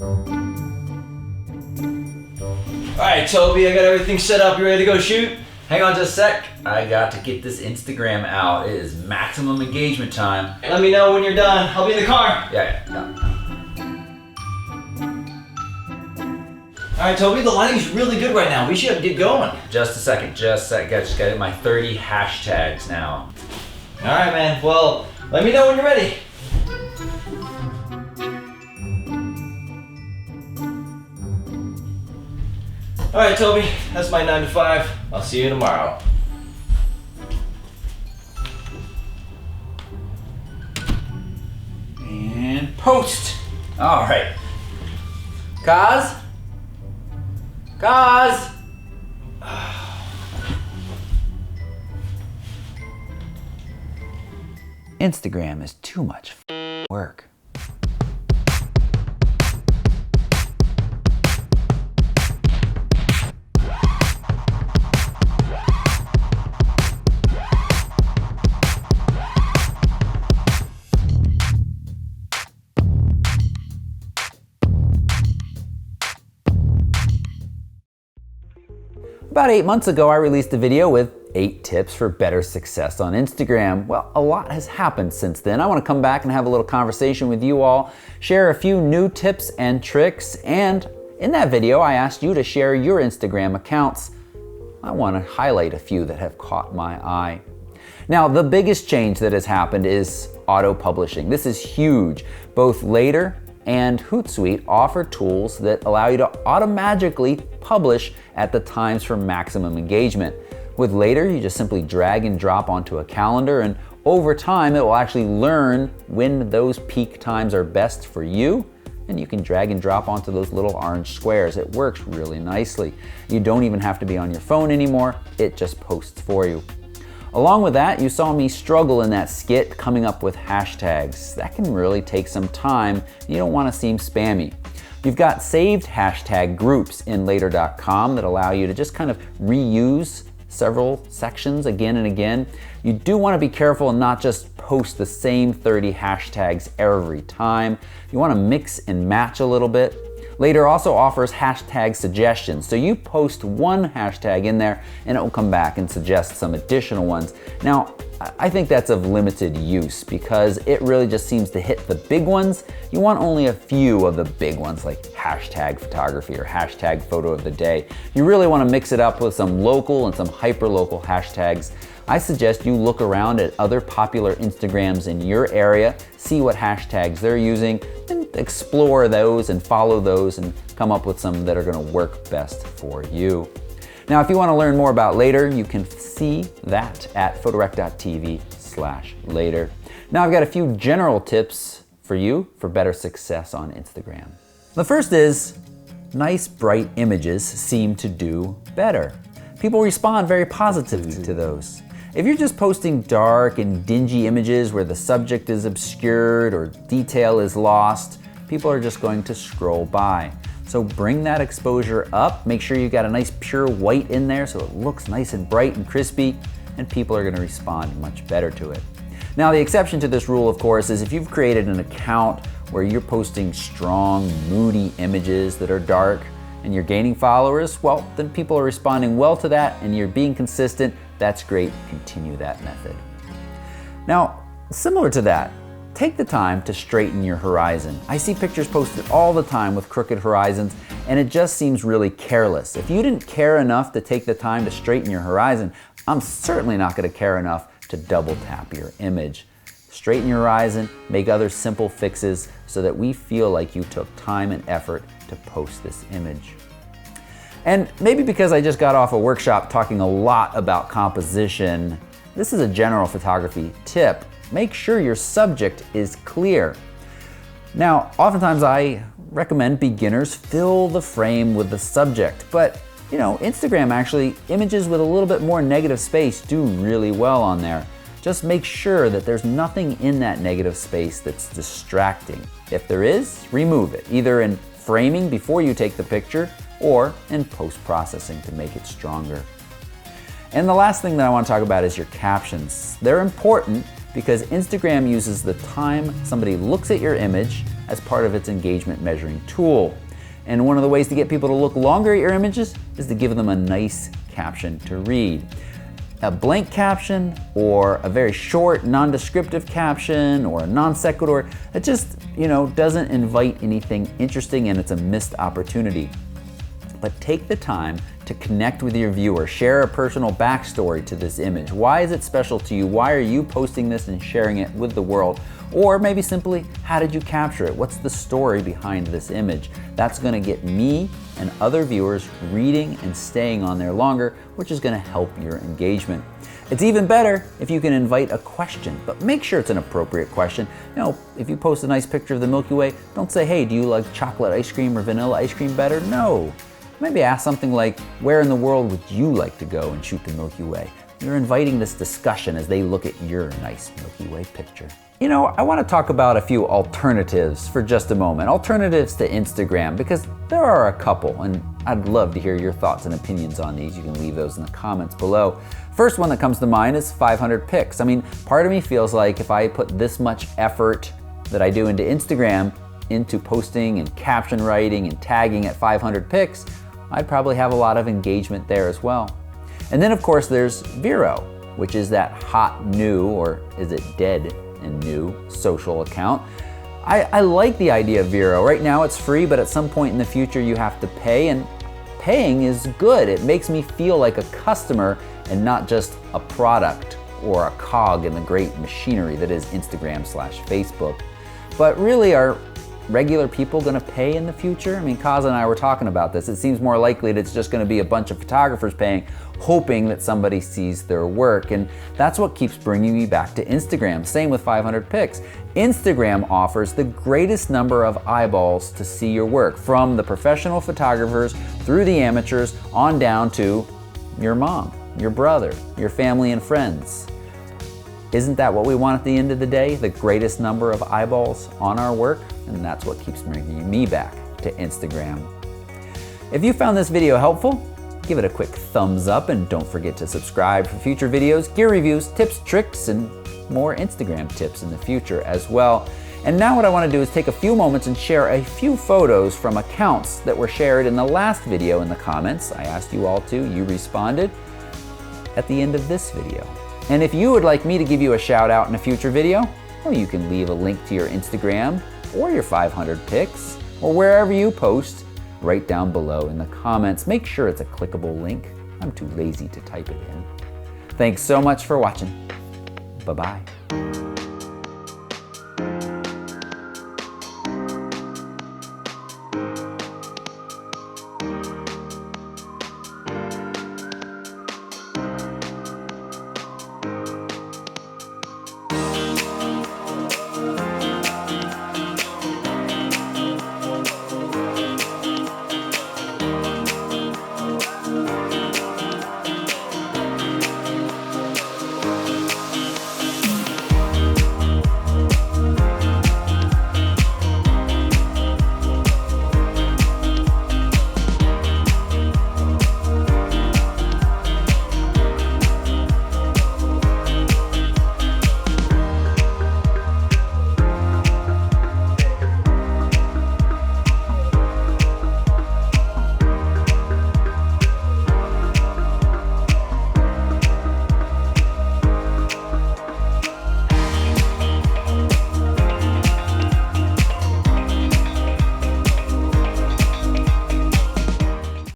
Alright, Toby, I got everything set up. You ready to go shoot? Hang on just a sec. I got to get this Instagram out. It is maximum engagement time. Let me know when you're done. I'll be in the car. Yeah. Alright, Toby, the lighting's really good right now. We should get going. Just a second. Just got my 30 hashtags now. Alright, man. Well, let me know when you're ready. Alright, Toby, that's my 9 to 5. I'll see you tomorrow. And post. Alright. Kaz? Kaz? Instagram is too much work. About 8 months ago, I released a video with 8 tips for better success on Instagram. Well, a lot has happened since then. I want to come back and have a little conversation with you all, share a few new tips and tricks, and in that video, I asked you to share your Instagram accounts. I want to highlight a few that have caught my eye. Now, the biggest change that has happened is auto-publishing. This is huge. Both Later and Hootsuite offer tools that allow you to automatically publish at the times for maximum engagement. With Later, you just simply drag and drop onto a calendar, and over time it will actually learn when those peak times are best for you, and you can drag and drop onto those little orange squares. It works really nicely. You don't even have to be on your phone anymore, it just posts for you. Along with that, you saw me struggle in that skit coming up with hashtags. That can really take some time. You don't want to seem spammy. You've got saved hashtag groups in later.com that allow you to just kind of reuse several sections again and again. You do want to be careful and not just post the same 30 hashtags every time. You want to mix and match a little bit. Later also offers hashtag suggestions. So you post one hashtag in there and it will come back and suggest some additional ones. Now, I think that's of limited use because it really just seems to hit the big ones. You want only a few of the big ones like hashtag photography or hashtag photo of the day. You really want to mix it up with some local and some hyper-local hashtags. I suggest you look around at other popular Instagrams in your area, see what hashtags they're using, and explore those and follow those and come up with some that are going to work best for you. Now, if you want to learn more about Later, you can see that at photorec.tv/later. Now, I've got a few general tips for you for better success on Instagram. The first is nice, bright images seem to do better. People respond very positively to those. If you're just posting dark and dingy images where the subject is obscured or detail is lost, people are just going to scroll by. So bring that exposure up, make sure you've got a nice pure white in there so it looks nice and bright and crispy, and people are gonna respond much better to it. Now, the exception to this rule, of course, is if you've created an account where you're posting strong, moody images that are dark and you're gaining followers, well, then people are responding well to that and you're being consistent. That's great, continue that method. Now, similar to that, take the time to straighten your horizon. I see pictures posted all the time with crooked horizons, and it just seems really careless. If you didn't care enough to take the time to straighten your horizon, I'm certainly not going to care enough to double tap your image. Straighten your horizon, make other simple fixes so that we feel like you took time and effort to post this image. And maybe because I just got off a workshop talking a lot about composition, this is a general photography tip. Make sure your subject is clear. Now, oftentimes I recommend beginners fill the frame with the subject, but Instagram actually, images with a little bit more negative space do really well on there. Just make sure that there's nothing in that negative space that's distracting. If there is, remove it, either in framing before you take the picture or in post-processing to make it stronger. And the last thing that I want to talk about is your captions. They're important because Instagram uses the time somebody looks at your image as part of its engagement measuring tool. And one of the ways to get people to look longer at your images is to give them a nice caption to read. A blank caption or a very short non-descriptive caption or a non sequitur, it just, doesn't invite anything interesting, and it's a missed opportunity. But take the time to connect with your viewer. Share a personal backstory to this image. Why is it special to you? Why are you posting this and sharing it with the world? Or maybe simply, how did you capture it? What's the story behind this image? That's gonna get me and other viewers reading and staying on there longer, which is gonna help your engagement. It's even better if you can invite a question, but make sure it's an appropriate question. If you post a nice picture of the Milky Way, don't say, hey, do you like chocolate ice cream or vanilla ice cream better? No. Maybe ask something like, where in the world would you like to go and shoot the Milky Way? You're inviting this discussion as they look at your nice Milky Way picture. I want to talk about a few alternatives for just a moment. Alternatives to Instagram, because there are a couple, and I'd love to hear your thoughts and opinions on these. You can leave those in the comments below. First one that comes to mind is 500 pics. Part of me feels like if I put this much effort that I do into Instagram into posting and caption writing and tagging at 500 pics, I'd probably have a lot of engagement there as well. And then of course there's Vero, which is that hot new, or is it dead and new, social account. I like the idea of Vero. Right now it's free, but at some point in the future you have to pay, and paying is good. It makes me feel like a customer and not just a product or a cog in the great machinery that is Instagram/Facebook. But really, are regular people gonna pay in the future? Kaz and I were talking about this. It seems more likely that it's just gonna be a bunch of photographers paying, hoping that somebody sees their work. And that's what keeps bringing me back to Instagram. Same with 500 pics. Instagram offers the greatest number of eyeballs to see your work, from the professional photographers through the amateurs on down to your mom, your brother, your family and friends. Isn't that what we want at the end of the day? The greatest number of eyeballs on our work? And that's what keeps bringing me back to Instagram. If you found this video helpful, give it a quick thumbs up, and don't forget to subscribe for future videos, gear reviews, tips, tricks, and more Instagram tips in the future as well. And now what I want to do is take a few moments and share a few photos from accounts that were shared in the last video in the comments. I asked you all to, you responded at the end of this video. And if you would like me to give you a shout out in a future video, well, you can leave a link to your Instagram or your 500 pics or wherever you post right down below in the comments. Make sure it's a clickable link. I'm too lazy to type it in. Thanks so much for watching. Bye-bye.